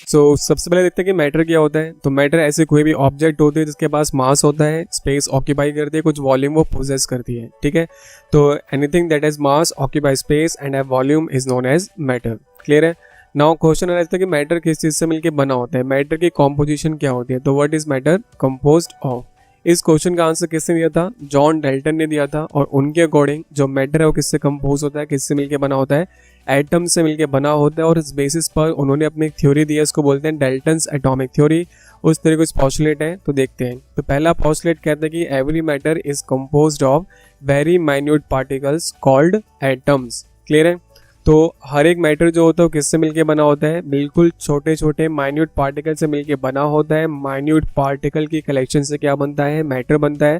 सबसे पहले देखते हैं कि मैटर क्या होता है। तो मैटर ऐसे कोई भी ऑब्जेक्ट होती है जिसके पास मास होता है, स्पेस ऑक्यूपाई करती है, कुछ वॉल्यूम वो पोजेस करती है, ठीक है। तो anything that has mass, occupy space and have volume is known as matter. Clear है। नाउ क्वेश्चन आता है कि मैटर किस चीज से मिलकर बना होता है, मैटर की कॉम्पोजिशन क्या होती है। तो what is matter composed of. इस क्वेश्चन का आंसर किसने दिया था, जॉन डाल्टन ने दिया था। और उनके अकॉर्डिंग जो मैटर है वो किससे कंपोज होता है, किससे मिलकर बना होता है, एटम से मिलकर बना होता है। और इस बेसिस पर उन्होंने अपनी एक थ्योरी दी है, इसको बोलते हैं डाल्टन्स एटॉमिक थ्योरी। उस तरह कुछ पॉस्टुलेट है, तो देखते हैं। तो पहला पॉस्टुलेट कहता है कि every matter is composed of very minute particles called atoms. Clear है। तो हर एक मैटर जो होता है वो किससे मिलके बना होता है, बिल्कुल छोटे छोटे माइन्यूट पार्टिकल से मिलके बना होता है। माइन्यूट पार्टिकल की कलेक्शन से क्या बनता है, मैटर बनता है।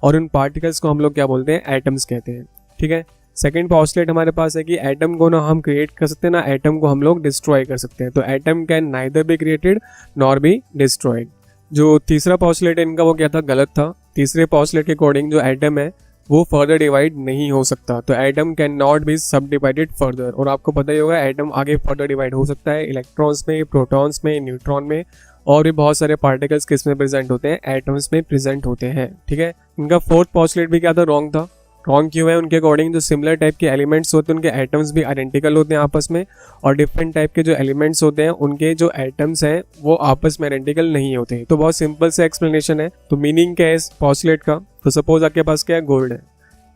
और उन पार्टिकल्स को हम लोग क्या बोलते हैं, एटम्स कहते हैं, ठीक है। सेकंड पॉस्टुलेट हमारे पास है कि एटम को ना हम क्रिएट कर सकते हैं, ना एटम को हम लोग डिस्ट्रॉय कर सकते हैं। तो atom can neither be created nor be destroyed. जो तीसरा पॉस्टुलेट है इनका वो क्या था, गलत था। तीसरे पॉस्टुलेट के अकॉर्डिंग जो एटम है वो फर्दर डिवाइड नहीं हो सकता। तो एटम कैन नॉट बी सब डिवाइडेड फर्दर। और आपको पता ही होगा एटम आगे फर्दर डिवाइड हो सकता है, इलेक्ट्रॉन्स में, प्रोटॉन्स में, न्यूट्रॉन में, और भी बहुत सारे पार्टिकल्स किस में प्रेजेंट होते हैं, एटम्स में प्रेजेंट होते हैं, ठीक है। इनका फोर्थ पॉस्टुलेट भी क्या था, रॉन्ग था। रॉन्ग क्यों है, उनके अकॉर्डिंग जो सिमिलर टाइप के एलिमेंट्स होते हैं उनके एटम्स भी आइडेंटिकल होते हैं आपस में। और डिफरेंट टाइप के जो एलिमेंट्स होते हैं उनके जो एटम्स हैं वो आपस में आइडेंटिकल नहीं होते। तो बहुत सिंपल से एक्सप्लेनेशन है। तो मीनिंग क्या है इस पॉस्टुलेट का, तो सपोज आपके पास क्या है, गोल्ड है,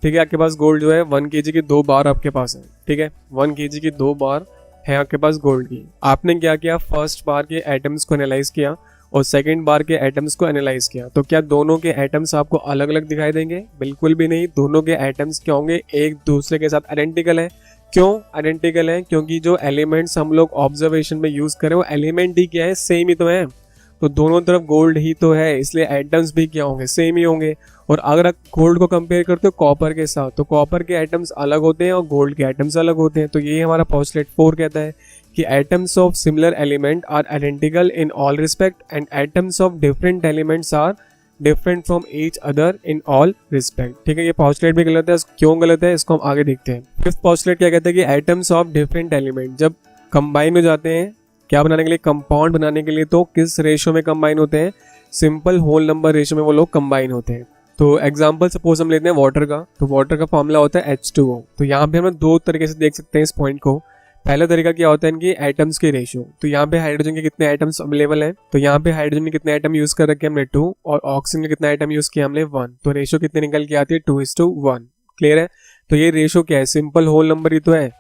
ठीक है। आपके पास गोल्ड जो है 1 kg की 2 बार आपके पास है, ठीक है। 1 kg की 2 बार है आपके पास गोल्ड की। आपने क्या किया, फर्स्ट बार के एटम्स को एनालाइज किया और सेकंड बार के एटम्स को एनालाइज किया। तो क्या दोनों के एटम्स आपको अलग अलग दिखाई देंगे, बिल्कुल भी नहीं। दोनों के एटम्स क्या होंगे, एक दूसरे के साथ आइडेंटिकल है। क्यों आइडेंटिकल है, क्योंकि जो एलिमेंट्स हम लोग ऑब्जर्वेशन में यूज करें वो एलिमेंट ही क्या है, सेम ही तो है। तो दोनों तरफ गोल्ड ही तो है, इसलिए एटम्स भी क्या होंगे, सेम ही होंगे। और अगर आप गोल्ड को कंपेयर करते हो कॉपर के साथ, तो कॉपर के एटम्स अलग होते हैं और गोल्ड के एटम्स अलग होते हैं। तो ये हमारा पॉस्टुलेट 4 कहता है कि atoms of similar element are identical in all respect and atoms of different elements are different from each other in all respect, ठीक है। ये पॉस्टुलेट भी गलत है। क्यों गलत है इसको हम आगे देखते हैं। फिफ्थ पॉस्टुलेट क्या कहता है कि एटम्स ऑफ डिफरेंट एलिमेंट जब कंबाइन हो जाते हैं क्या बनाने के लिए, कंपाउंड बनाने के लिए, तो किस रेशियो में कंबाइन होते हैं, सिंपल होल नंबर रेशियो में वो लोग कंबाइन होते हैं। तो एग्जांपल सपोज हम लेते हैं वाटर का। तो वाटर का फॉर्मूला होता है H2O। तो यहाँ पे हम 2 तरीके से देख सकते हैं इस पॉइंट को। पहला तरीका क्या होता है, इनकी एटम्स के रेशियो। तो यहाँ पे हाइड्रोजन के कितने एटम्स अवेलेबल हैं, तो यहाँ पे हाइड्रोजन के कितने एटम यूज कर रखे हमने 2, और ऑक्सीजन के कितना एटम यूज किया हमने 1। तो रेशियो कितने निकल के आती है, 2:1। क्लियर है। तो ये रेशियो क्या है, सिंपल होल नंबर ही तो है।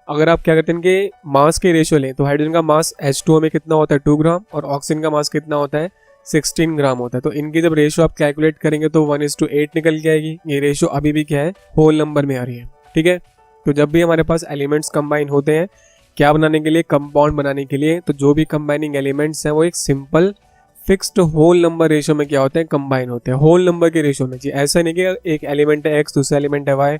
अगर आप क्या करते हैं इनके मास के रेशियो लें, तो हाइड्रोजन का मास H2O में कितना होता है, 2 ग्राम, और ऑक्सीजन का मास कितना होता है, 16 ग्राम होता है। तो इनकी जब रेशियो आप कैलकुलेट करेंगे तो 1:8 निकल के आएगी। ये रेशियो अभी भी क्या है, होल नंबर में आ रही है, ठीक है। तो जब भी हमारे पास एलिमेंट्स कंबाइन होते हैं क्या बनाने के लिए, कंपाउंड बनाने के लिए, तो जो भी कंबाइनिंग एलिमेंट्स हैं वो एक simple fixed whole number ratio में क्या होते हैं, कंबाइन होते हैं। होल नंबर के रेशियो में, जी ऐसा नहीं कि एक एलिमेंट है x, दूसरा एलिमेंट है y,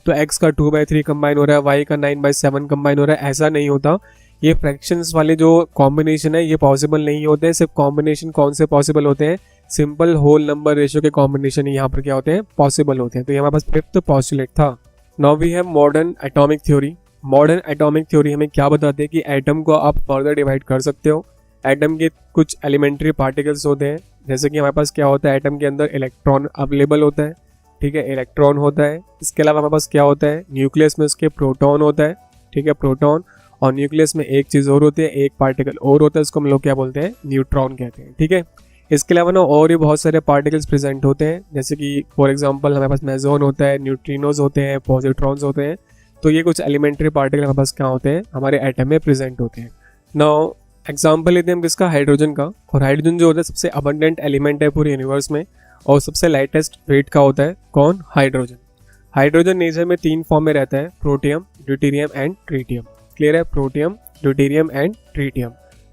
तो x का 2/3 कंबाइन हो रहा है, y का 9/7 कंबाइन हो रहा है, ऐसा नहीं होता। ये फ्रैक्शंस वाले जो कॉम्बिनेशन है ये पॉसिबल नहीं होते हैं। सिर्फ कॉम्बिनेशन कौन से पॉसिबल होते हैं, सिंपल होल नंबर रेशियो के कॉम्बिनेशन यहाँ पर क्या होते हैं, पॉसिबल होते हैं। तो ये हमारे पास फिफ्थ पॉस्टुलेट था। Now we have modern atomic theory. Modern atomic theory हमें क्या बताते हैं कि एटम को आप फर्दर डिवाइड कर सकते हो। एटम के कुछ एलिमेंट्री पार्टिकल्स होते हैं, जैसे कि हमारे पास क्या होता है, एटम के अंदर इलेक्ट्रॉन अवेलेबल होता है, ठीक है, इलेक्ट्रॉन होता है। इसके अलावा हमारे पास क्या होता है, न्यूक्लियस में उसके प्रोटॉन होता है, ठीक है, प्रोटॉन। और न्यूक्लियस में एक चीज़ और होती है, एक पार्टिकल और होता है, उसको हम लोग क्या बोलते हैं, न्यूट्रॉन कहते हैं, ठीक है। इसके अलावा ना और भी बहुत सारे पार्टिकल्स प्रेजेंट होते हैं, जैसे कि फॉर एग्जांपल हमारे पास मेसॉन होता है, न्यूट्रिनोज होते हैं, पॉजिट्रॉन्स होते हैं। तो ये कुछ एलिमेंट्री पार्टिकल हमारे पास क्या होते हैं, हमारे एटम में प्रेजेंट होते हैं। नाउ एग्जाम्पल लेते हैं हम किसका, हाइड्रोजन का। और हाइड्रोजन जो होता है सबसे अबंडेंट एलिमेंट है पूरे यूनिवर्स में, और सबसे लाइटेस्ट वेट का होता है कौन, हाइड्रोजन। हाइड्रोजन नेचर में 3 फॉर्म में रहता है, protium, deuterium and tritium. Clear है, प्रोटियम, ड्यूटेरियम एंड ट्रिटियम।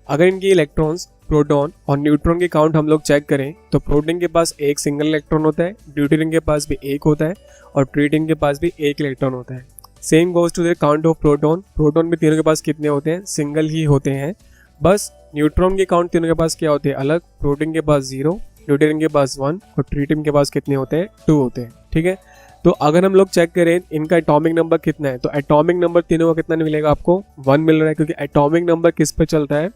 अगर इनकी इलेक्ट्रॉन्स, प्रोटॉन और न्यूट्रॉन की काउंट हम लोग चेक करें तो प्रोटीन के पास एक सिंगल इलेक्ट्रॉन होता है, ड्यूटेरियम के पास भी एक होता है, और ट्रिटियम के पास भी एक इलेक्ट्रॉन होता है। Same goes to the count of proton. Proton भी तीनों के पास कितने होते हैं, सिंगल ही होते हैं। बस न्यूट्रॉन की काउंट तीनों के पास क्या होते हैं, अलग। प्रोटीन के पास 0, ड्यूटेरियम के पास 1 और ट्रिटियम के पास कितने होते हैं, 2 होते हैं, ठीक है। तो अगर हम लोग चेक करें इनका एटॉमिक नंबर कितना है, तो एटॉमिक नंबर तीनों का कितना मिलेगा आपको, 1 मिल रहा है, क्योंकि एटॉमिक नंबर किस पे चलता है,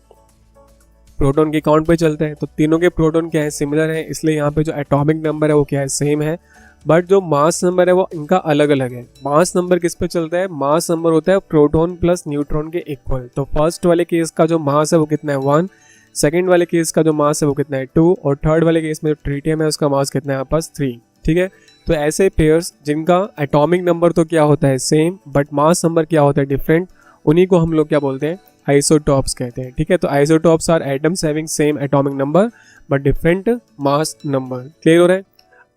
प्रोटॉन के काउंट पे चलता है, तो तीनों के प्रोटॉन क्या है, सिमिलर है, इसलिए यहाँ पे जो एटॉमिक नंबर है वो क्या है, सेम है। बट जो मास नंबर है वो इनका अलग अलग है। मास नंबर किस पे चलता है, मास नंबर होता है प्रोटॉन प्लस न्यूट्रॉन के इक्वल। तो फर्स्ट वाले केस का जो मास है वो कितना है, 1, सेकेंड वाले केस का जो मास है वो कितना है, 2, और थर्ड वाले केस में जो ट्रीटियम है उसका मास कितना है, यहाँ पास 3। ठीक है, तो ऐसे पेयर्स जिनका एटॉमिक नंबर तो क्या होता है, सेम, बट मास नंबर क्या होता है, डिफरेंट, उन्हीं को हम लोग क्या बोलते हैं, आइसोटॉप्स कहते हैं। ठीक है, तो isotopes are atoms having same atomic number but different mass number. Clear हो रहा है।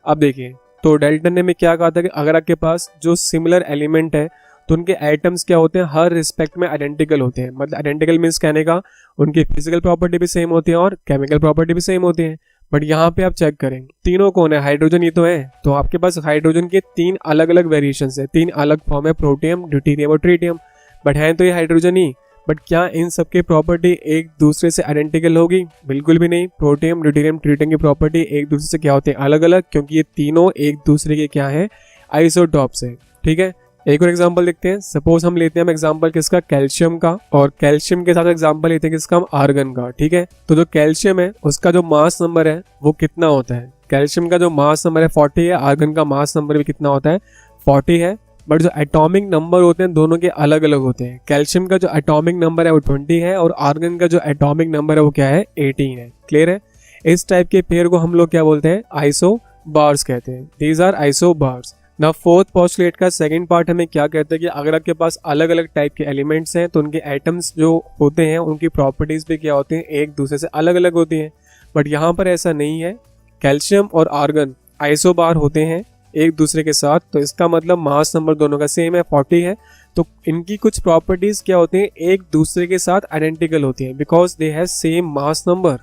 अब देखिए, तो डाल्टन ने में क्या कहा था कि अगर आपके पास जो सिमिलर एलिमेंट है तो उनके एटम्स क्या होते हैं, हर रिस्पेक्ट में आइडेंटिकल होते हैं। मतलब आइडेंटिकल मीन्स कहने का उनकी फिजिकल प्रॉपर्टी भी सेम होती है और केमिकल प्रॉपर्टी भी सेम होती है। बट यहाँ पे आप चेक करें, तीनों कौन है, हाइड्रोजन ही तो है। तो आपके पास हाइड्रोजन के 3 अलग अलग वेरिएशंस है, 3 अलग फॉर्म है, प्रोटियम, ड्यूटेरियम और ट्रीटियम। बट है तो ये हाइड्रोजन ही। बट क्या इन सबकी प्रॉपर्टी एक दूसरे से आइडेंटिकल होगी, बिल्कुल भी नहीं। प्रोटियम, ड्यूटेरियम, ट्रीटियम की प्रॉपर्टी एक दूसरे से क्या होते हैं, अलग अलग, क्योंकि ये तीनों एक दूसरे के क्या है, आइसोटॉप्स है। ठीक है, एक और एग्जांपल देखते हैं। सपोज हम लेते हैं हम एग्जांपल किसका, कैल्शियम का, और कैल्शियम के साथ एग्जांपल लेते हैं किसका, हम आर्गन का। ठीक है, तो जो कैल्शियम है उसका जो मास नंबर है वो कितना होता है, कैल्शियम का जो मास नंबर है 40 है, आर्गन का मास नंबर भी कितना होता है, 40 है। बट जो एटॉमिक नंबर होते हैं दोनों के अलग अलग होते हैं। कैल्शियम का जो एटॉमिक नंबर है वो 20 है और आर्गन का जो एटॉमिक नंबर है वो क्या है, 18 है। क्लियर है। इस टाइप के पेयर को हम लोग क्या बोलते हैं, आइसो बार्स कहते हैं। These are isobars. ना फोर्थ पोस्टुलेट का सेकंड पार्ट हमें क्या कहता है कि अगर आपके पास अलग अलग टाइप के एलिमेंट्स हैं तो उनके एटम्स जो होते हैं उनकी प्रॉपर्टीज भी क्या होती हैं, एक दूसरे से अलग अलग होती हैं। बट यहाँ पर ऐसा नहीं है, कैल्शियम और आर्गन आइसोबार होते हैं एक दूसरे के साथ। तो इसका मतलब मास नंबर दोनों का सेम है, 40 है। तो इनकी कुछ प्रॉपर्टीज क्या होती हैं, एक दूसरे के साथ आइडेंटिकल होती हैं, because they have same mass number.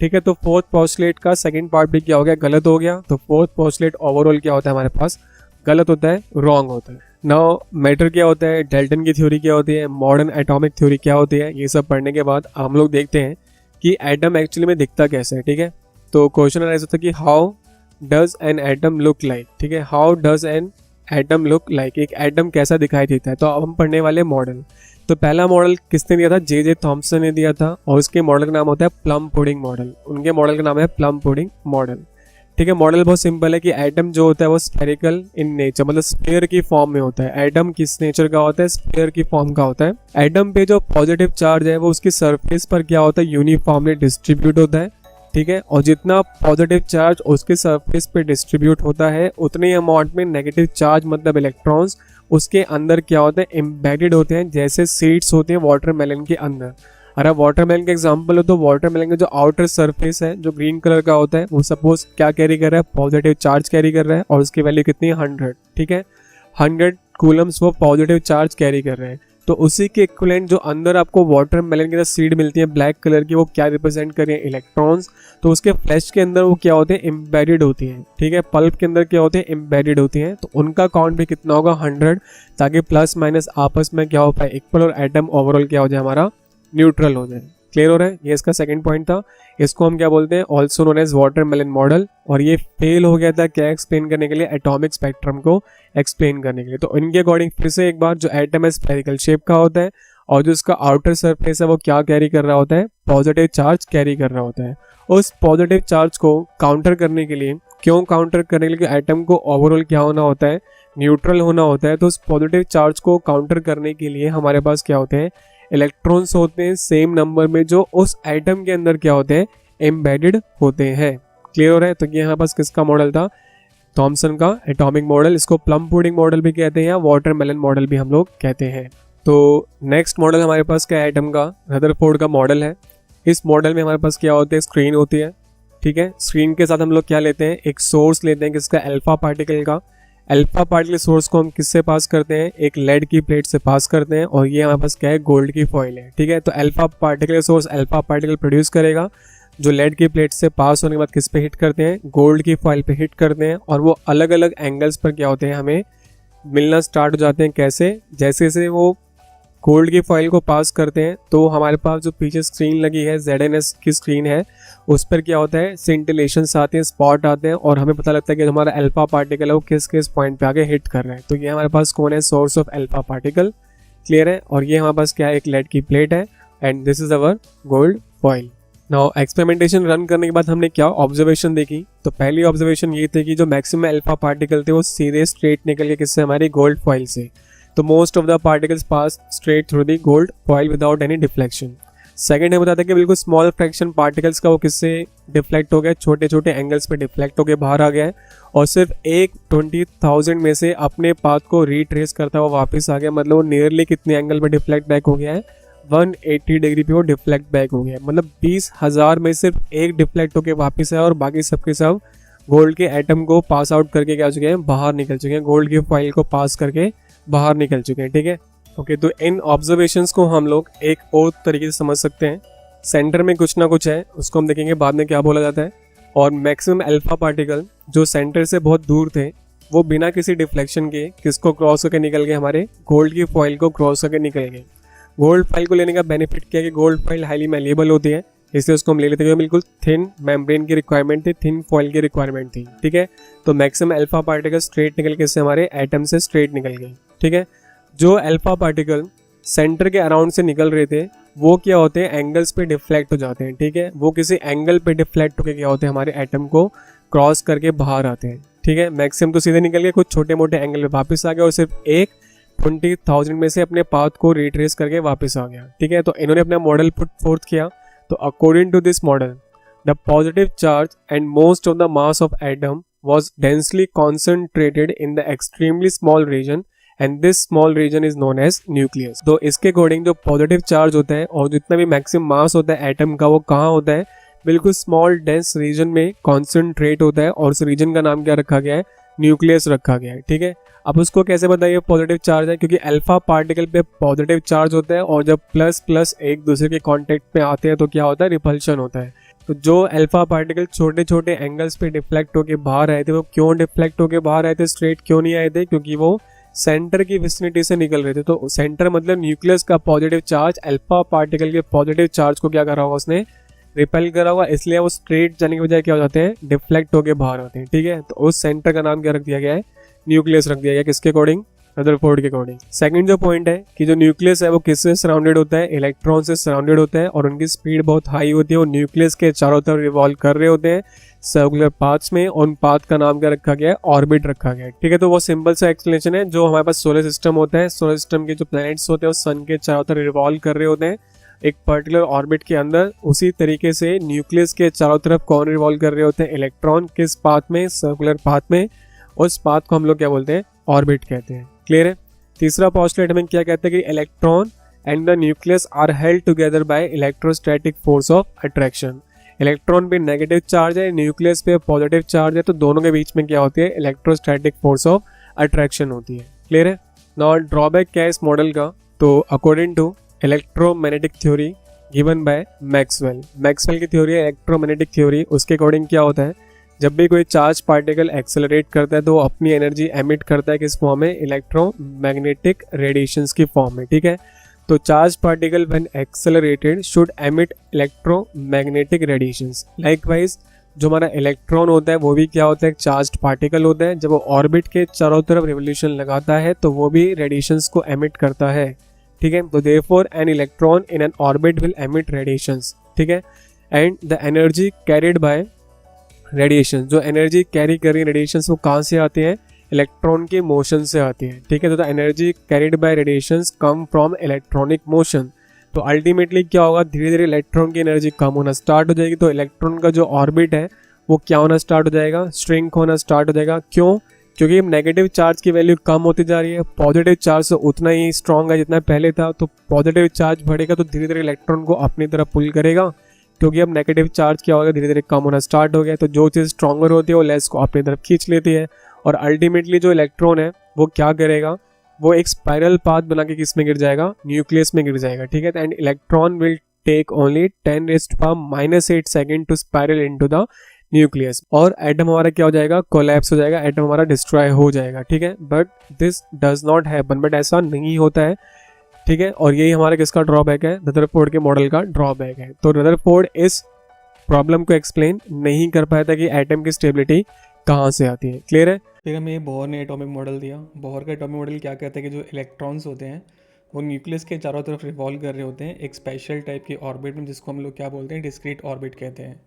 ठीक है, तो फोर्थ पोस्टुलेट का सेकंड पार्ट भी क्या हो गया, गलत हो गया। तो फोर्थ पोस्टुलेट ओवरऑल क्या होता है हमारे पास, गलत होता है, रॉन्ग होता है। नाउ मैटर क्या होता है, डाल्टन की थ्योरी क्या होती है, मॉडर्न एटॉमिक थ्योरी क्या होती है, ये सब पढ़ने के बाद हम लोग देखते हैं कि एटम एक्चुअली में दिखता कैसे है। ठीक है, तो क्वेश्चन अराइज होता है कि how does an atom look like. ठीक है, how does an atom look like, एक एटम कैसा दिखाई देता है। तो अब हम पढ़ने वाले मॉडल। तो पहला मॉडल किसने दिया था, जे थॉमसन ने दिया था, और उसके मॉडल का नाम होता है प्लम पुडिंग मॉडल। उनके मॉडल का नाम है प्लम पुडिंग मॉडल। ठीक है, मॉडल बहुत सिंपल है कि एटम जो होता है वो स्फेरिकल इन नेचर, मतलब स्फीयर की फॉर्म में होता है। एटम किस नेचर का होता है, स्फीयर की फॉर्म का होता है। एटम पे जो पॉजिटिव चार्ज है वो उसकी सरफेस पर क्या होता है, यूनिफॉर्मली डिस्ट्रीब्यूट होता है। ठीक है, और जितना पॉजिटिव चार्ज उसके सरफेस पे डिस्ट्रीब्यूट होता है उतने अमाउंट में नेगेटिव चार्ज मतलब इलेक्ट्रॉन्स उसके अंदर क्या होते हैं, एम्बेडेड होते हैं, जैसे सीड्स होते हैं वाटरमेलन के अंदर। अगर वाटरमेलन का एग्जांपल हो तो वाटरमेलन का जो आउटर सरफेस है जो ग्रीन कलर का होता है वो सपोज क्या कैरी कर रहा है, पॉजिटिव चार्ज कैरी कर रहा है, और उसकी वैल्यू कितनी है, 100। ठीक है, 100 कूलम्स वो पॉजिटिव चार्ज कैरी कर रहे हैं। तो उसी के इक्विवेलेंट जो अंदर आपको वाटरमेलन के सीड मिलती है ब्लैक कलर की, वो क्या रिप्रेजेंट कर रही है, इलेक्ट्रॉन्स। तो उसके फ्लैश के अंदर वो क्या होते हैं, एम्बेडेड होती हैं। ठीक है, पल्प के अंदर क्या होते हैं, एम्बेडेड होती हैं। तो उनका काउंट भी कितना होगा, 100, ताकि प्लस माइनस आपस में क्या हो पाए, इक्वल, और एटम ओवरऑल क्या हो जाए, हमारा न्यूट्रल हो जाए। क्लियर हो रहा है। ये इसका सेकंड पॉइंट था। इसको हम क्या बोलते हैं, also known as watermelon model. और ये फेल हो गया था क्या एक्सप्लेन करने के लिए, एटॉमिक स्पेक्ट्रम को एक्सप्लेन करने के लिए। तो इनके अकॉर्डिंग फिर से एक बार, जो एटम है स्फेरिकल शेप का होता है और जो इसका आउटर सरफेस है वो क्या कैरी कर रहा होता है, पॉजिटिव चार्ज कैरी कर रहा होता है। उस पॉजिटिव चार्ज को काउंटर करने के लिए, क्यों काउंटर करने के लिए, एटम को ओवरऑल क्या होना होता है, न्यूट्रल होना होता है। तो उस पॉजिटिव चार्ज को काउंटर करने के लिए हमारे पास क्या होते हैं, इलेक्ट्रॉन्स होते हैं सेम नंबर में, जो उस एटम के अंदर क्या होते हैं, एम्बेडेड होते हैं। क्लियर हो रहा है। तो ये हमारे पास किसका मॉडल था, थॉमसन का एटॉमिक मॉडल। इसको प्लम पुडिंग मॉडल भी कहते हैं या वाटरमेलन मॉडल भी हम लोग कहते हैं। तो नेक्स्ट मॉडल हमारे पास क्या है, एटम का रदरफोर्ड का मॉडल है। इस मॉडल में हमारे पास क्या होता है, स्क्रीन होती है। ठीक है, स्क्रीन के साथ हम लोग क्या लेते हैं, एक सोर्स लेते हैं किसका, अल्फा पार्टिकल का। अल्फा पार्टिकल सोर्स को हम किससे पास करते हैं, एक लेड की प्लेट से पास करते हैं, और ये हमारे पास क्या है, गोल्ड की फॉइल है। ठीक है, तो alpha particle source alpha particle produce करेगा, जो लेड की प्लेट से पास होने के बाद किस पे हिट करते हैं, गोल्ड की फॉइल पे हिट करते हैं, और वो अलग अलग एंगल्स पर क्या होते हैं, हमें मिलना स्टार्ट हो जाते हैं। कैसे, जैसे जैसे वो गोल्ड की फॉइल को पास करते हैं तो हमारे पास जो पीछे स्क्रीन लगी है, ZNS की स्क्रीन है, उस पर क्या होता है, सिंटिलेशंस आते हैं, स्पॉट आते हैं, और हमें पता लगता है कि हमारा अल्फा पार्टिकल है वो किस किस पॉइंट पे आगे हिट कर रहा है। तो ये हमारे पास कौन है, source of alpha particle. Clear है। और ये हमारे पास क्या है, एक लेड की प्लेट है, and this is our gold foil. Now experimentation run करने के बाद हमने क्या ऑब्जर्वेशन देखी, तो पहली ऑब्जर्वेशन ये थी कि जो मैक्सिमम अल्फा पार्टिकल थे वो सीधे स्ट्रेट निकल के किससे, हमारी गोल्ड फॉइल से। तो most of the particles pass straight through the gold foil without any deflection. Second है बताता है कि बिल्कुल स्मॉल फ्रैक्शन पार्टिकल्स का वो किससे डिफ्लेक्ट हो गया, छोटे छोटे एंगल्स पे डिफ्लेक्ट होकर बाहर आ गया है और सिर्फ एक 20,000 में से अपने पाथ को रिट्रेस करता हुआ वापस आ गया। मतलब वो नियरली कितने एंगल पे डिफ्लेक्ट बैक हो गया है, 180 डिग्री पे वो डिफ्लेक्ट बैक हो गया है। मतलब 20,000 में सिर्फ एक डिफ्लेक्ट होकर वापस आया और बाकी सबके सब गोल्ड के एटम को पास आउट करके क्या हो चुके हैं, बाहर निकल चुके हैं, गोल्ड की फॉइल को पास करके बाहर निकल चुके हैं। ठीक है, ओके। तो इन ऑब्जर्वेशंस को हम लोग एक और तरीके से समझ सकते हैं। सेंटर में कुछ ना कुछ है, उसको हम देखेंगे बाद में क्या बोला जाता है। और मैक्सिमम अल्फा पार्टिकल जो सेंटर से बहुत दूर थे वो बिना किसी डिफ्लेक्शन के किसको क्रॉस करके निकल गए, हमारे गोल्ड की फॉइल को क्रॉस करके निकल गए। गोल्ड फाइल को लेने का बेनिफिट क्या है कि गोल्ड फाइल हाईली मैलिएबल होती है, इसलिए उसको हम ले लेते हैं। बिल्कुल थिन मेम्ब्रेन की रिक्वायरमेंट थी, थिन फॉइल की रिक्वायरमेंट थी। ठीक है, तो मैक्सिमम अल्फा पार्टिकल स्ट्रेट निकल के इससे हमारे एटम से स्ट्रेट निकल गए। ठीक है, जो अल्फा पार्टिकल सेंटर के अराउंड से निकल रहे थे वो क्या होते हैं, एंगल्स पे डिफ्लेक्ट हो जाते हैं। ठीक है, वो किसी एंगल पे डिफ्लेक्ट होकर क्या होते हैं, हमारे एटम को क्रॉस करके बाहर आते हैं। ठीक है, मैक्सिमम तो सीधे निकल गए, कुछ छोटे मोटे एंगल पे वापस आ गए और सिर्फ एक 20,000 में से अपने पाथ को रिट्रेस करके वापस आ गया। ठीक है, तो इन्होंने अपना मॉडल पुट फोर्थ किया। तो according to this model the positive charge and most of the mass of atom was densely concentrated in the extremely small region and this small region is known as nucleus। तो इसके according जो positive charge होता है और जितना भी maximum मास होता है एटम का वो कहाँ होता है, बिल्कुल स्मॉल डेंस रीजन में कॉन्सेंट्रेट होता है और उस रीजन का नाम क्या रखा गया है, न्यूक्लियस रखा गया है। ठीक है, अब उसको कैसे बताइए पॉजिटिव चार्ज है, क्योंकि अल्फा पार्टिकल पे पॉजिटिव चार्ज होता है और जब प्लस प्लस एक दूसरे के कांटेक्ट में आते हैं तो क्या होता है, रिपल्शन होता है। तो जो अल्फा पार्टिकल छोटे छोटे एंगल्स पे डिफ्लेक्ट होके बाहर आए थे वो क्यों डिफ्लेक्ट होके बाहर आए थे, स्ट्रेट क्यों नहीं आए थे, क्योंकि वो सेंटर की विसिनिटी से निकल रहे थे। तो सेंटर मतलब न्यूक्लियस का पॉजिटिव चार्ज अल्फा पार्टिकल के पॉजिटिव चार्ज को क्या करा होगा, उसने रिपेल करा होगा, इसलिए वो स्ट्रेट जाने के बजाय क्या हो जाते हैं, डिफ्लेक्ट होके बाहर आते हैं। ठीक है, तो उस सेंटर का नाम क्या रख दिया गया है, न्यूक्लियस रख दिया गया। किसके अकॉर्डिंग, रदरफोर्ड के अकॉर्डिंग। सेकंड जो पॉइंट है कि जो न्यूक्लियस है वो किससे सराउंडेड होता है, इलेक्ट्रॉन से सराउंडेड होता है और उनकी स्पीड बहुत हाई होती है। वो न्यूक्लियस के चारों तरफ रिवॉल्व कर रहे होते हैं सर्कुलर पाथ्स में, और उन पाथ का नाम क्या रखा गया है, ऑर्बिट रखा गया है। ठीक है, तो वो सिंपल सा एक्सप्लेनेशन है। जो हमारे पास सोलर सिस्टम होता है, सोलर सिस्टम के जो प्लैनेट्स होते हैं वो सन के चारों तरफ रिवॉल्व कर रहे होते हैं एक पर्टिकुलर ऑर्बिट के अंदर। उसी तरीके से न्यूक्लियस के चारों तरफ कौन रिवॉल्व कर रहे होते हैं, इलेक्ट्रॉन। किस पाथ में, सर्कुलर पाथ में। उस पाथ को हम लोग क्या बोलते हैं, ऑर्बिट कहते हैं। क्लियर है। तीसरा पोस्टुलेट में क्या कहते हैं कि electron and the nucleus are held together by electrostatic force of attraction. Electron पे नेगेटिव चार्ज है, न्यूक्लियस पे पॉजिटिव चार्ज है, तो दोनों के बीच में क्या होती है, इलेक्ट्रोस्टैटिक फोर्स ऑफ अट्रैक्शन होती है। क्लियर है। नाउ ड्रॉबैक क्या है इस मॉडल का, तो according to electromagnetic theory given by Maxwell, Maxwell की थ्योरी है इलेक्ट्रोमैग्नेटिक थ्योरी, उसके अकॉर्डिंग क्या होता है, जब भी कोई चार्ज पार्टिकल एक्सेलरेट करता है तो वो अपनी एनर्जी एमिट करता है किस फॉर्म में, इलेक्ट्रोमैग्नेटिक रेडिएशंस की फॉर्म में। ठीक है, तो charge particle when accelerated should emit electromagnetic radiations. Likewise जो हमारा इलेक्ट्रॉन होता है वो भी क्या होता है, एक चार्ज्ड पार्टिकल होता है। जब वो ऑर्बिट के चारों तरफ रिवोल्यूशन लगाता है तो वो भी रेडिएशंस को एमिट करता है। ठीक है, तो therefore an electron in an orbit will emit radiations. ठीक है, and the energy carried by radiation, जो एनर्जी कैरी कर रही है रेडिएशंस वो कहाँ से आती है, इलेक्ट्रॉन के मोशन से आती है। ठीक है, तो the energy carried by radiations come from electronic motion. तो अल्टीमेटली क्या होगा, धीरे धीरे इलेक्ट्रॉन की एनर्जी कम होना स्टार्ट हो जाएगी, तो इलेक्ट्रॉन का जो ऑर्बिट है वो क्या होना स्टार्ट हो जाएगा, श्रिंक होना स्टार्ट हो जाएगा। क्यों, क्योंकि नेगेटिव चार्ज की वैल्यू कम होती जा रही है, पॉजिटिव चार्ज तो उतना ही स्ट्रॉन्ग है जितना पहले था। तो पॉजिटिव चार्ज बढ़ेगा तो धीरे धीरे इलेक्ट्रॉन को अपनी तरफ पुल करेगा, क्योंकि अब नेगेटिव चार्ज क्या होगा, धीरे धीरे कम होना स्टार्ट हो गया। तो जो चीज़ स्ट्रॉन्गर होती है वो लेस को अपनी तरफ खींच लेती है और अल्टीमेटली जो इलेक्ट्रॉन है वो क्या करेगा, वो एक स्पाइरल पाथ बना के किस में गिर जाएगा, न्यूक्लियस में गिर जाएगा। ठीक है, and electron will take only 10⁻⁻8 second to spiral into the nucleus, और एटम हमारा क्या हो जाएगा, कोलैप्स हो जाएगा, एटम हमारा डिस्ट्रॉय हो जाएगा। ठीक है, but this does not happen, but ऐसा नहीं होता है। ठीक है, और यही हमारा किसका ड्रॉबैक है, रदरफोर्ड के मॉडल का ड्रॉबैक है। तो रदरफोर्ड इस प्रॉब्लम को एक्सप्लेन नहीं कर पाया था कि एटम की स्टेबिलिटी कहाँ से आती है। क्लियर है। फिर हमें बोहर ने एटॉमिक मॉडल दिया। बोहर का एटॉमिक मॉडल क्या कहता है कि जो इलेक्ट्रॉन्स होते हैं वो न्यूक्लियस के चारों तरफ रिवॉल्व कर रहे होते हैं एक स्पेशल टाइप के ऑर्बिट में, जिसको हम लोग क्या बोलते हैं, डिस्क्रीट ऑर्बिट कहते हैं।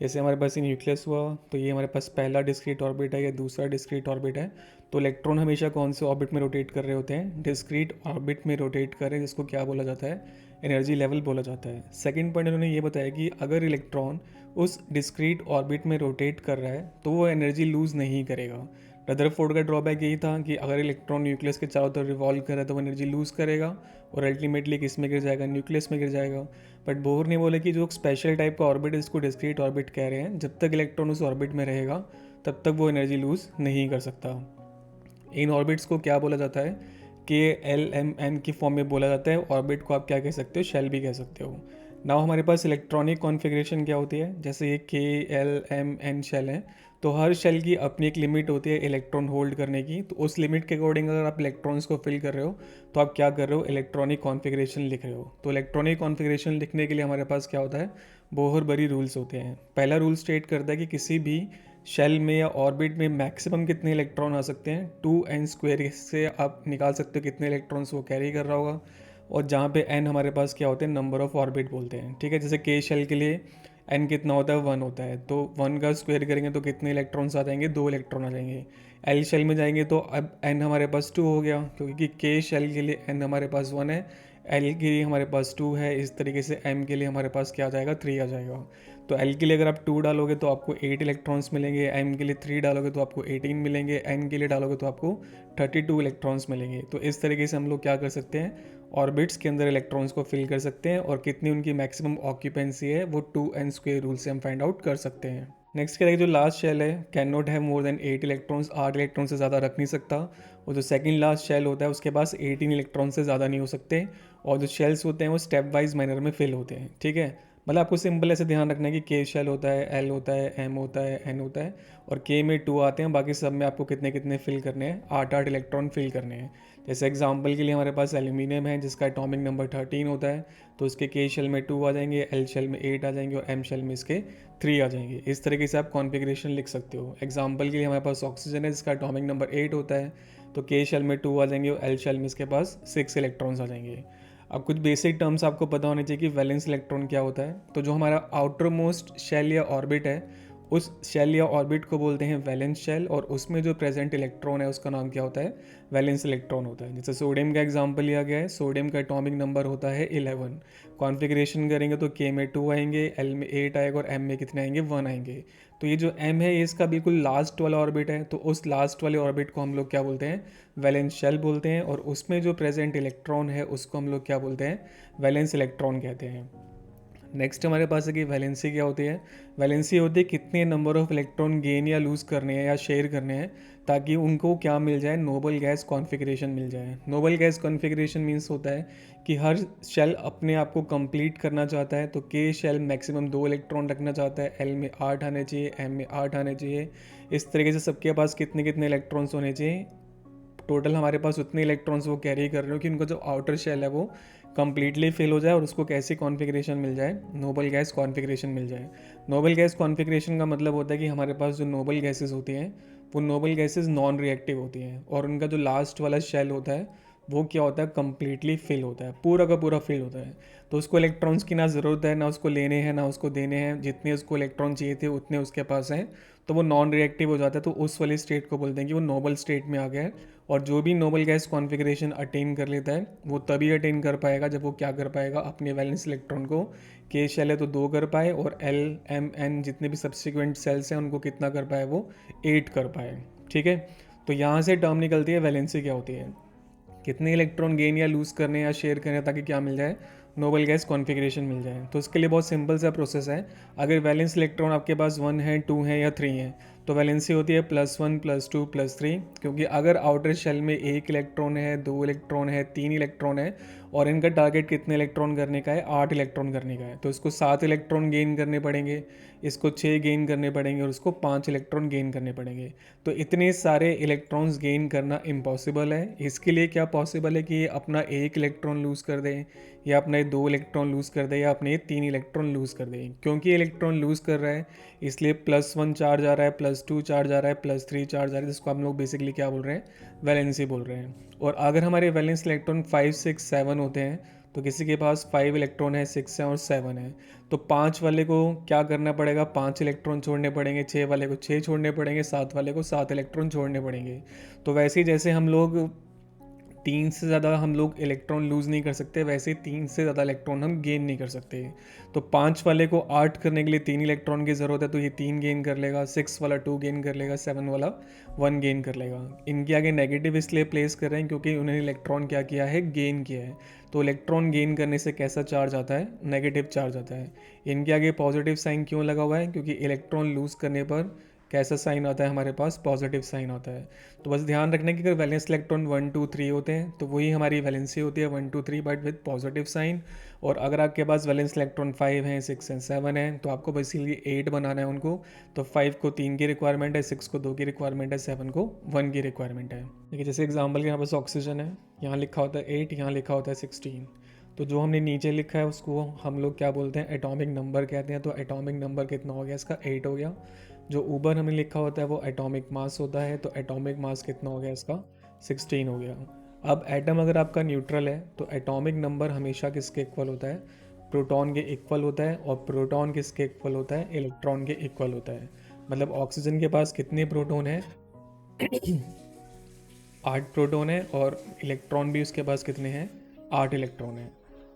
जैसे हमारे पास ये न्यूक्लियस हुआ तो ये हमारे पास पहला डिस्क्रीट ऑर्बिट है या दूसरा डिस्क्रीट ऑर्बिट है। तो इलेक्ट्रॉन हमेशा कौन से ऑर्बिट में रोटेट कर रहे होते हैं, डिस्क्रीट ऑर्बिट में रोटेट कर रहे हैं, जिसको क्या बोला जाता है, एनर्जी लेवल बोला जाता है। सेकंड पॉइंट उन्होंने ये बताया कि अगर इलेक्ट्रॉन उस डिस्क्रीट ऑर्बिट में रोटेट कर रहा है तो वो एनर्जी लूज़ नहीं करेगा। रदरफोर्ड का ड्रॉबैक यही था कि अगर इलेक्ट्रॉन न्यूक्लियस के चारों तरफ रिवॉल्व कर रहा है तो वो एनर्जी लूज़ करेगा और अल्टीमेटली किस में गिर जाएगा, न्यूक्लियस में गिर जाएगा। बट बोहर ने बोला कि जो स्पेशल टाइप का ऑर्बिट है जिसको डिस्क्रीट ऑर्बिट कह रहे हैं, जब तक इलेक्ट्रॉन उस ऑर्बिट में रहेगा तब तक वो एनर्जी लूज़ नहीं कर सकता। इन ऑर्बिट्स को क्या बोला जाता है, KLMN की फॉर्म में बोला जाता है। ऑर्बिट को आप क्या कह सकते हो, शेल भी कह सकते हो। नाउ हमारे पास इलेक्ट्रॉनिक कॉन्फ़िगरेशन क्या होती है, जैसे ये KLMN शेल है, तो हर शेल की अपनी एक लिमिट होती है इलेक्ट्रॉन होल्ड करने की। तो उस लिमिट के अकॉर्डिंग अगर आप इलेक्ट्रॉन्स को फिल कर रहे हो तो आप क्या कर रहे हो, इलेक्ट्रॉनिक कॉन्फ़िगरेशन लिख रहे हो। तो इलेक्ट्रॉनिक कॉन्फ़िगरेशन लिखने के लिए हमारे पास क्या होता है, बहुत बड़ी रूल्स होते हैं। पहला रूल स्टेट करता है कि किसी भी शेल में या ऑर्बिट में मैक्सिमम कितने इलेक्ट्रॉन आ सकते हैं, 2n² से आप निकाल सकते हो कितने इलेक्ट्रॉन्स वो कैरी कर रहा होगा। और जहाँ पे n हमारे पास क्या होते हैं, नंबर ऑफ ऑर्बिट बोलते हैं, ठीक है। जैसे K शेल के लिए n कितना होता है, 1 होता है, तो 1 का स्क्वायर करेंगे तो कितने इलेक्ट्रॉन्स आ जाएंगे, 2 इलेक्ट्रॉन आ जाएंगे। L शेल में जाएंगे तो अब n हमारे पास 2 हो गया, क्योंकि K शेल के लिए n हमारे पास 1 है, L के लिए हमारे पास 2 है। इस तरीके से M के लिए हमारे पास क्या आ जाएगा, 3 आ जाएगा। तो L के लिए अगर आप 2 डालोगे तो आपको 8 इलेक्ट्रॉन्स मिलेंगे, M के लिए 3 डालोगे तो आपको 18 मिलेंगे, N के लिए डालोगे तो आपको 32 इलेक्ट्रॉन्स मिलेंगे। तो इस तरीके से हम लोग क्या कर सकते हैं, ऑर्बिट्स के अंदर इलेक्ट्रॉन्स को फिल कर सकते हैं और कितनी उनकी मैक्सिमम ऑक्यूपेंसी है वो 2n² रूल से हम फाइंड आउट कर सकते हैं। नेक्स्ट क्या है, जो लास्ट शेल है, can not have more than 8 electrons, 8 electron से ज़्यादा रख नहीं सकता। और जो सेकंड लास्ट शेल होता है उसके पास 18 इलेक्ट्रॉन से ज़्यादा नहीं हो सकते। और जो शेल्स होते हैं वो स्टेप वाइज मैनर में फिल होते हैं, ठीक है। मतलब आपको सिंपल ऐसे ध्यान रखना है कि K शेल होता है, L होता है, M होता है, N होता है, और K में 2 आते हैं, बाकी सब में आपको कितने कितने फिल करने हैं, 8 इलेक्ट्रॉन फिल करने हैं। जैसे एग्जांपल के लिए हमारे पास एल्यूमिनियम है जिसका एटॉमिक नंबर 13 होता है, तो इसके K शेल में 2 आ जाएंगे, L शेल में 8 आ जाएंगे और M शेल में इसके 3 आ जाएंगे। इस तरीके से आप कॉन्फ़िगरेशन लिख सकते हो। एग्जांपल के लिए हमारे पास ऑक्सीजन है जिसका एटॉमिक नंबर 8 होता है, तो K शेल में 2 आ जाएंगे और L शेल में इसके पास 6 इलेक्ट्रॉन्स आ जाएंगे। अब कुछ बेसिक टर्म्स आपको पता होने चाहिए कि वैलेंस इलेक्ट्रॉन क्या होता है। तो जो हमारा आउटर मोस्ट शेल या ऑर्बिट है, उस शेल या ऑर्बिट को बोलते हैं वैलेंस शेल, और उसमें जो प्रेजेंट इलेक्ट्रॉन है उसका नाम क्या होता है, वैलेंस इलेक्ट्रॉन होता है। जैसे सोडियम का एग्जांपल लिया गया है, सोडियम का एटॉमिक नंबर होता है 11। कॉन्फ़िगरेशन करेंगे तो K में 2 आएंगे, L में 8 आएगा और M में कितने आएंगे, 1 आएंगे। तो ये जो M है ये इसका बिल्कुल लास्ट वाला ऑर्बिट है, तो उस लास्ट वाले ऑर्बिट को हम लोग क्या बोलते हैं, वैलेंस शेल बोलते हैं। और उसमें जो प्रेजेंट इलेक्ट्रॉन है उसको हम लोग क्या बोलते हैं, वैलेंस इलेक्ट्रॉन कहते हैं। नेक्स्ट हमारे पास है कि वैलेंसी क्या होती है। वैलेंसी होती है कितने नंबर ऑफ इलेक्ट्रॉन गेन या लूज़ करने हैं या शेयर करने हैं ताकि उनको क्या मिल जाए, नोबल गैस कॉन्फ़िगरेशन मिल जाए। नोबल गैस कॉन्फ़िगरेशन मीन्स होता है कि हर शेल अपने आप को कंप्लीट करना चाहता है। तो K शेल मैक्सिमम 2 इलेक्ट्रॉन रखना चाहता है, L में 8 आने चाहिए, M में 8 आने चाहिए। इस तरीके से सबके पास कितने कितने इलेक्ट्रॉन्स होने चाहिए, टोटल हमारे पास उतने इलेक्ट्रॉन्स वो कैरी कर रहे हो कि उनका जो आउटर शेल है वो कम्प्लीटली फिल हो जाए और उसको कैसी कॉन्फ़िगरेशन मिल जाए, नोबल गैस कॉन्फ़िगरेशन मिल जाए। नोबल गैस कॉन्फ़िगरेशन का मतलब होता है कि हमारे पास जो नोबल गैसेस होती हैं वो नोबल गैसेस नॉन रिएक्टिव होती हैं, और उनका जो लास्ट वाला शेल होता है वो क्या होता है, कम्प्लीटली फिल होता है, पूरा का पूरा फिल होता है। तो उसको इलेक्ट्रॉन्स की ना ज़रूरत है, ना उसको लेने हैं ना उसको देने हैं, जितने उसको इलेक्ट्रॉन चाहिए थे उतने उसके पास हैं, तो वो नॉन रिएक्टिव हो जाता है। तो उस वाली स्टेट को बोलते हैं कि वो नोबल स्टेट में आ गया है। और जो भी नोबल गैस कॉन्फ़िगरेशन अटेन कर लेता है वो तभी अटेन कर पाएगा जब वो क्या कर पाएगा, अपने वैलेंस इलेक्ट्रॉन को, K शेल है तो 2 कर पाए, और L M N जितने भी सब्सिक्वेंट सेल्स हैं उनको कितना कर पाए, वो 8 कर पाए, ठीक है। तो यहाँ से टर्म निकलती है वैलेंसी क्या होती है, कितने इलेक्ट्रॉन गेन या लूज़ करने या शेयर करने ताकि क्या मिल जाए, नोबल गैस कॉन्फ़िगरेशन मिल जाए। तो उसके लिए बहुत सिंपल सा प्रोसेस है। अगर वैलेंस इलेक्ट्रॉन आपके पास 1 है, 2 है या 3 है तो वैलेंसी होती है +1 +2 +3, क्योंकि अगर आउटर शेल में 1 इलेक्ट्रॉन है, 2 इलेक्ट्रॉन है, 3 इलेक्ट्रॉन है और इनका टारगेट कितने इलेक्ट्रॉन करने का है, 8 इलेक्ट्रॉन करने का है। तो इसको 7 इलेक्ट्रॉन गेन करने पड़ेंगे, इसको 6 गेन करने पड़ेंगे और इसको 5 इलेक्ट्रॉन गेन करने पड़ेंगे। तो इतने सारे इलेक्ट्रॉन्स गेन करना इम्पॉसिबल है। इसके लिए क्या पॉसिबल है कि ये अपना 1 इलेक्ट्रॉन लूज़ कर दें, या अपने 2 इलेक्ट्रॉन लूज़ कर दे, या अपने 3 इलेक्ट्रॉन लूज़ कर दें। क्योंकि इलेक्ट्रॉन लूज़ कर रहा है इसलिए +1 चार्ज आ रहा है, +2 चार्ज आ रहा है, +3 चार्ज आ रहा है, जिसको हम लोग बेसिकली क्या बोल रहे हैं, वैलेंसी बोल रहे हैं। और अगर हमारे वैलेंस इलेक्ट्रॉन 5, 6, 7 होते हैं, तो किसी के पास 5 इलेक्ट्रॉन है, 6 है और 7 है, तो 5 वाले को क्या करना पड़ेगा, 5 इलेक्ट्रॉन छोड़ने पड़ेंगे, 6 वाले को 6 छोड़ने पड़ेंगे, 7 वाले को 7 इलेक्ट्रॉन छोड़ने पड़ेंगे। तो वैसे ही जैसे हम लोग 3 से ज़्यादा हम लोग इलेक्ट्रॉन लूज़ नहीं कर सकते, वैसे ही 3 से ज़्यादा इलेक्ट्रॉन हम गेन नहीं कर सकते। तो 5 वाले को 8 करने के लिए 3 इलेक्ट्रॉन की ज़रूरत है, तो ये 3 गेन कर लेगा, 6 वाला 2 गेन कर लेगा, 7 वाला 1 गेन कर लेगा। इनके आगे नेगेटिव इसलिए प्लेस कर रहे हैं क्योंकि उन्होंने इलेक्ट्रॉन क्या किया है, गेन किया है। तो इलेक्ट्रॉन गेन करने से कैसा चार्ज आता है, नेगेटिव चार्ज आता है। इनके आगे पॉजिटिव साइन क्यों लगा हुआ है, क्योंकि इलेक्ट्रॉन लूज़ करने पर कैसा साइन आता है हमारे पास, पॉजिटिव साइन आता है। तो बस ध्यान रखना कि अगर वैलेंस इलेक्ट्रॉन 1, 2, 3 होते हैं तो वही हमारी वैलेंसी होती है 1, 2, 3 बट विद पॉजिटिव साइन। और अगर आपके पास वैलेंस इलेक्ट्रॉन 5 हैं, 6 हैं, 7 हैं, तो आपको बेसिकली 8 बनाना है उनको। तो 5 को 3 की रिक्वायरमेंट है, 6 को 2 की रिक्वायरमेंट है, 7 को 1 की रिक्वायरमेंट है। देखिए जैसे एग्जाम्पल के यहाँ पास ऑक्सीजन है, यहाँ लिखा होता है 8, यहाँ लिखा होता है 16। तो जो हमने नीचे लिखा है उसको हम लोग क्या बोलते हैं, एटॉमिक नंबर कहते हैं। तो एटॉमिक नंबर कितना हो गया इसका, 8 हो गया। जो ऊपर हमें लिखा होता है वो एटॉमिक मास होता है, तो एटॉमिक मास कितना हो गया इसका, 16 हो गया। अब एटम अगर आपका न्यूट्रल है तो एटॉमिक नंबर हमेशा किसके इक्वल होता है, प्रोटॉन के इक्वल होता है। और प्रोटॉन किसके इक्वल होता है, इलेक्ट्रॉन के इक्वल होता है। मतलब ऑक्सीजन के पास कितने प्रोटॉन है 8 प्रोटॉन है, और इलेक्ट्रॉन भी उसके पास कितने हैं, 8 इलेक्ट्रॉन है।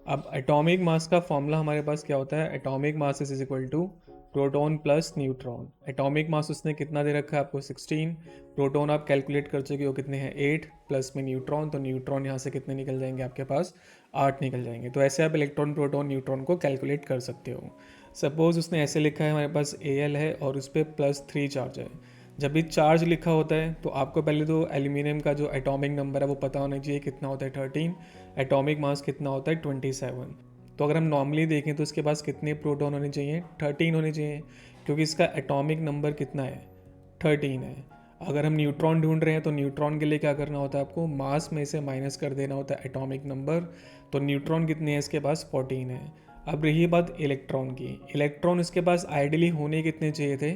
अब एटॉमिक मास का फॉर्मूला हमारे पास क्या होता है, atomic mass is equal to proton plus neutron. Atomic mass उसने कितना दे रखा है आपको, 16। प्रोटॉन आप कैलकुलेट कर चुके हो कितने हैं, 8, प्लस में न्यूट्रॉन, तो न्यूट्रॉन यहाँ से कितने निकल जाएंगे आपके पास, 8 निकल जाएंगे। तो ऐसे आप इलेक्ट्रॉन, प्रोटॉन, न्यूट्रॉन को कैलकुलेट कर सकते हो। सपोज उसने ऐसे लिखा है हमारे पास Al है और उस पर +3 चार्ज है। जब भी चार्ज लिखा होता है तो आपको पहले तो एल्यूमिनियम का जो एटॉमिक नंबर है वो पता होना चाहिए, कितना होता है 13, एटॉमिक मास कितना होता है 27। तो अगर हम नॉर्मली देखें तो इसके पास कितने प्रोटॉन होने चाहिए, 13 होने चाहिए, क्योंकि इसका एटॉमिक नंबर कितना है, 13 है। अगर हम न्यूट्रॉन ढूंढ रहे हैं तो न्यूट्रॉन के लिए क्या करना होता है, आपको मास में से माइनस कर देना होता है एटॉमिक नंबर। तो न्यूट्रॉन कितने हैं इसके पास, 14 है। अब रही बात इलेक्ट्रॉन की, इलेक्ट्रॉन इसके पास आइडियली होने कितने चाहिए थे,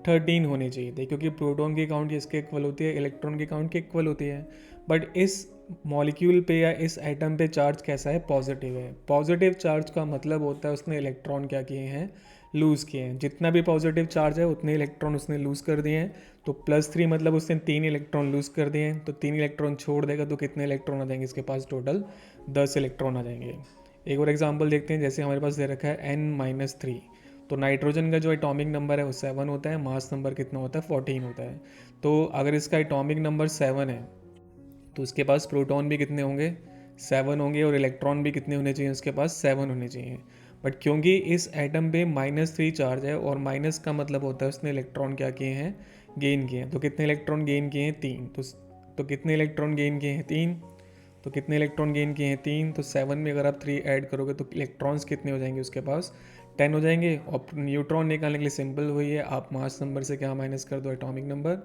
13 होने चाहिए थे, क्योंकि प्रोटॉन की काउंट किसके इक्वल होती है, इलेक्ट्रॉन की काउंट के इक्वल होती है। बट इस मॉलिक्यूल पे या इस एटम पे चार्ज कैसा है, पॉजिटिव है। पॉजिटिव चार्ज का मतलब होता है उसने इलेक्ट्रॉन क्या किए हैं, लूज़ किए हैं। जितना भी पॉजिटिव चार्ज है उतने इलेक्ट्रॉन उसने लूज़ कर दिए हैं। तो +3 मतलब उसने 3 इलेक्ट्रॉन लूज़ कर दिए हैं। तो 3 इलेक्ट्रॉन छोड़ देगा तो कितने इलेक्ट्रॉन आ जाएंगे इसके पास, टोटल 10 इलेक्ट्रॉन आ जाएंगे। एक और एग्जाम्पल देखते हैं, जैसे हमारे पास दे रखा है N-3। तो नाइट्रोजन का जो एटॉमिक नंबर है वो 7 होता है, मास नंबर कितना होता है, 14 होता है। तो अगर इसका एटॉमिक नंबर 7 है तो उसके पास प्रोटॉन भी कितने होंगे, 7 होंगे, और इलेक्ट्रॉन भी कितने होने चाहिए उसके पास, 7 होने चाहिए। बट क्योंकि इस एटम पे -3 चार्ज है, और माइनस का मतलब होता है उसने इलेक्ट्रॉन क्या किए हैं, गेन किए हैं। तो कितने इलेक्ट्रॉन गेन किए हैं, 3। तो कितने इलेक्ट्रॉन गेन किए हैं, 3। तो कितने इलेक्ट्रॉन गेन किए हैं, 3। तो 7 में अगर आप 3 ऐड करोगे तो इलेक्ट्रॉन्स कितने हो जाएंगे उसके पास, 10 हो जाएंगे। और न्यूट्रॉन निकालने के लिए सिंपल वही है, आप मास नंबर से क्या माइनस कर दो, एटॉमिक नंबर,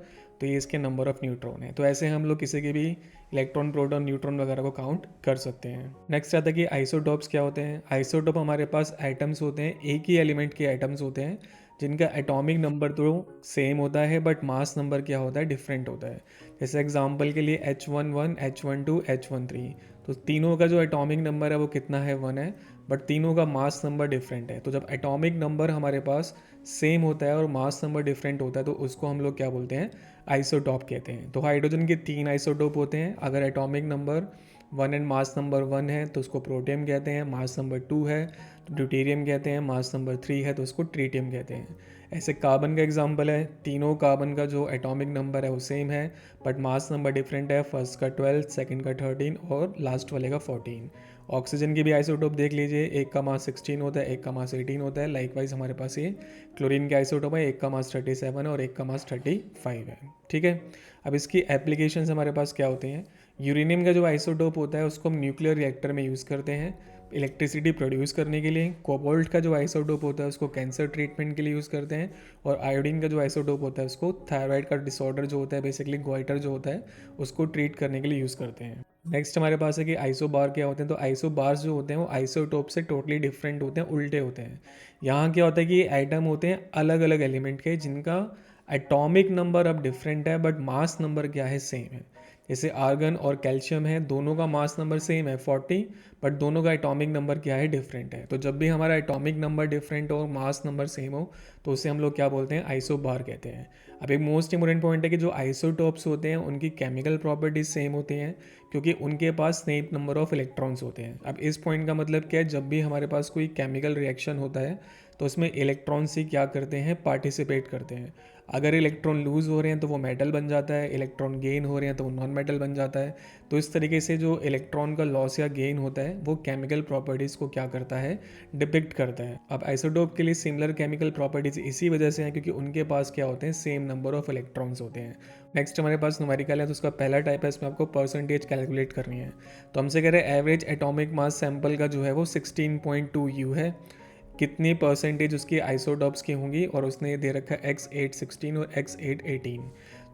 तो ये इसके नंबर ऑफ न्यूट्रॉन है। तो ऐसे हम लोग किसी के भी इलेक्ट्रॉन, प्रोटॉन, न्यूट्रॉन वगैरह को काउंट कर सकते हैं। नेक्स्ट आता है कि आइसोटॉप्स क्या होते हैं। आइसोटॉप हमारे पास एटम्स होते हैं, एक ही एलिमेंट के एटम्स होते हैं जिनका एटॉमिक नंबर तो सेम होता है बट मास नंबर क्या होता है, डिफरेंट होता है। जैसे एग्जांपल के लिए H11, H12, H13, तो तीनों का जो एटॉमिक नंबर है वो कितना है, 1 है, बट तीनों का मास नंबर डिफरेंट है। तो जब एटॉमिक नंबर हमारे पास सेम होता है और मास नंबर डिफरेंट होता है तो उसको हम लोग क्या बोलते हैं, आइसोटॉप कहते हैं। तो हाइड्रोजन के 3 आइसोटॉप होते हैं। अगर atomic number 1 and mass number 1 है तो उसको प्रोटियम कहते हैं, मास नंबर 2 है तो ड्यूटेरियम कहते हैं, मास नंबर 3 है तो उसको ट्रीटियम कहते हैं। ऐसे कार्बन का एग्जांपल है, तीनों कार्बन का जो एटॉमिक नंबर है वो सेम है बट मास नंबर डिफरेंट है, फर्स्ट का 12, सेकंड का 13 और लास्ट वाले का 14। ऑक्सीजन की भी आइसोटोप देख लीजिए, एक का मास 16 होता है, एक का मास 18 होता है। लाइकवाइज हमारे पास ये क्लोरीन के आइसोटोप है, एक का मास 37 है और एक का मास 35 है। ठीक है, अब इसकी एप्लीकेशंस हमारे पास क्या होते हैं, यूरेनियम का जो आइसोटोप होता है उसको हम न्यूक्लियर रिएक्टर में यूज़ करते हैं इलेक्ट्रिसिटी प्रोड्यूस करने के लिए। कोबाल्ट का जो आइसोटोप होता है उसको कैंसर ट्रीटमेंट के लिए यूज़ करते हैं। और आयोडीन का जो आइसोटोप होता है उसको थायराइड का डिसऑर्डर जो होता है, बेसिकली गोइटर जो होता है, उसको ट्रीट करने के लिए यूज़ करते हैं। नेक्स्ट हमारे पास है कि आइसोबार क्या होते हैं। तो आइसोबार्स जो होते हैं वो आइसोटोप से टोटली डिफरेंट होते हैं, उल्टे होते हैं। यहाँ क्या होता है कि ये एटम होते हैं अलग अलग एलिमेंट के, जिनका एटॉमिक नंबर अब डिफरेंट है बट मास नंबर क्या है, सेम है। जैसे आर्गन और कैल्शियम है, दोनों का मास नंबर सेम है 40, बट दोनों का एटॉमिक नंबर क्या है, डिफरेंट है। तो जब भी हमारा एटॉमिक नंबर डिफरेंट हो, मास नंबर सेम हो, तो उसे हम लोग क्या बोलते हैं, आइसोबार कहते हैं। अब एक मोस्ट इंपॉर्टेंट पॉइंट है कि जो आइसोटोप्स होते हैं उनकी केमिकल प्रॉपर्टीज सेम होती हैं, क्योंकि उनके पास सेम नंबर ऑफ इलेक्ट्रॉन्स होते हैं। अब इस पॉइंट का मतलब क्या है, जब भी हमारे पास कोई केमिकल रिएक्शन होता है तो उसमें इलेक्ट्रॉन्स ही क्या करते हैं, पार्टिसिपेट करते हैं। अगर इलेक्ट्रॉन लूज़ हो रहे हैं तो वो मेटल बन जाता है, इलेक्ट्रॉन गेन हो रहे हैं तो वो नॉन मेटल बन जाता है। तो इस तरीके से जो इलेक्ट्रॉन का लॉस या गेन होता है वो केमिकल प्रॉपर्टीज़ को क्या करता है, डिपिक्ट करता है। अब आइसोटोप के लिए सिमिलर केमिकल प्रॉपर्टीज़ इसी वजह से हैं क्योंकि उनके पास क्या होते हैं, सेम नंबर ऑफ इलेक्ट्रॉन्स होते हैं। नेक्स्ट हमारे पास न्यूमेरिकल है, तो उसका पहला टाइप है, इसमें आपको परसेंटेज कैलकुलेट करनी है। तो हमसे कह रहे हैं एवरेज एटॉमिक मास सैंपल का जो है वो 16.2 U है। कितनी परसेंटेज उसकी आइसोटॉप्स की होंगी, और उसने ये दे रखा है X816 और X818।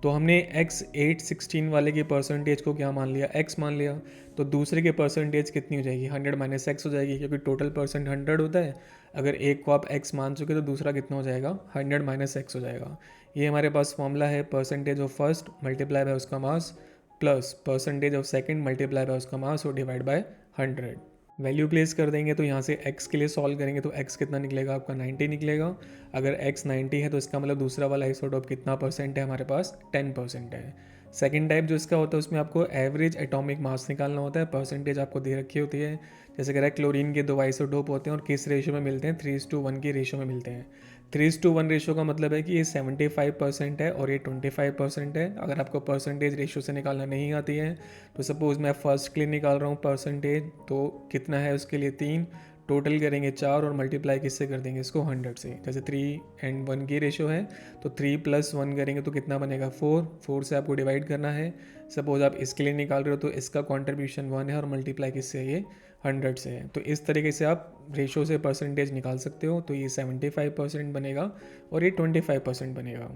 तो हमने X816 वाले की परसेंटेज को क्या मान लिया, X मान लिया। तो दूसरे की परसेंटेज कितनी हो जाएगी, 100 माइनस X हो जाएगी, क्योंकि टोटल परसेंट 100 होता है। अगर एक को आप X मान चुके तो दूसरा कितना हो जाएगा, 100 माइनस X हो जाएगा। ये हमारे पास फॉर्मूला है, percentage of first multiply by उसका mass plus percentage of second multiply by उसका मास और डिवाइड बाय 100। वैल्यू प्लेस कर देंगे तो यहाँ से x के लिए सॉल्व करेंगे तो x कितना निकलेगा आपका, 90 निकलेगा। अगर x 90 है तो इसका मतलब दूसरा वाला आइसोटोप कितना परसेंट है हमारे पास, 10% है। सेकंड टाइप जो इसका होता है उसमें आपको एवरेज एटॉमिक मास निकालना होता है, परसेंटेज आपको दे रखी होती है। जैसे कह रहा है क्लोरीन के 2 आइसोटोप होते हैं और किस रेशियो में मिलते हैं, 3:1 की रेशियो में मिलते हैं। 3:1 रेशियो का मतलब है कि ये 75% है और ये 25% है। अगर आपको परसेंटेज रेशियो से निकालना नहीं आती है तो सपोज़ मैं फर्स्ट के लिए निकाल रहा हूँ परसेंटेज, तो कितना है उसके लिए 3, टोटल करेंगे 4 और मल्टीप्लाई किससे कर देंगे इसको, 100 से। जैसे 3:1 की रेशियो है तो 3 + 1 करेंगे तो कितना बनेगा, 4 से आपको डिवाइड करना है। सपोज आप इसके लिए निकाल रहे हो तो इसका कॉन्ट्रीब्यूशन 1 है और मल्टीप्लाई किससे, ये 100 से है। तो इस तरीके से आप रेशो से परसेंटेज निकाल सकते हो। तो ये 75% बनेगा और ये 25% बनेगा।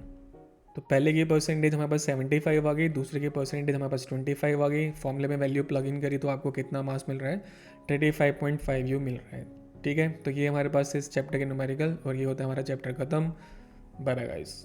तो पहले की परसेंटेज हमारे पास 75 आ गई, दूसरे की परसेंटेज हमारे पास 25 आ गई। फॉर्मूले में वैल्यू प्लग इन करी तो आपको कितना मास मिल रहा है, 35.5 U मिल रहा है। ठीक है, तो ये हमारे पास इस चैप्टर के न्यूमेरिकल, और ये होता है हमारा चैप्टर खत्म। Bye bye guys.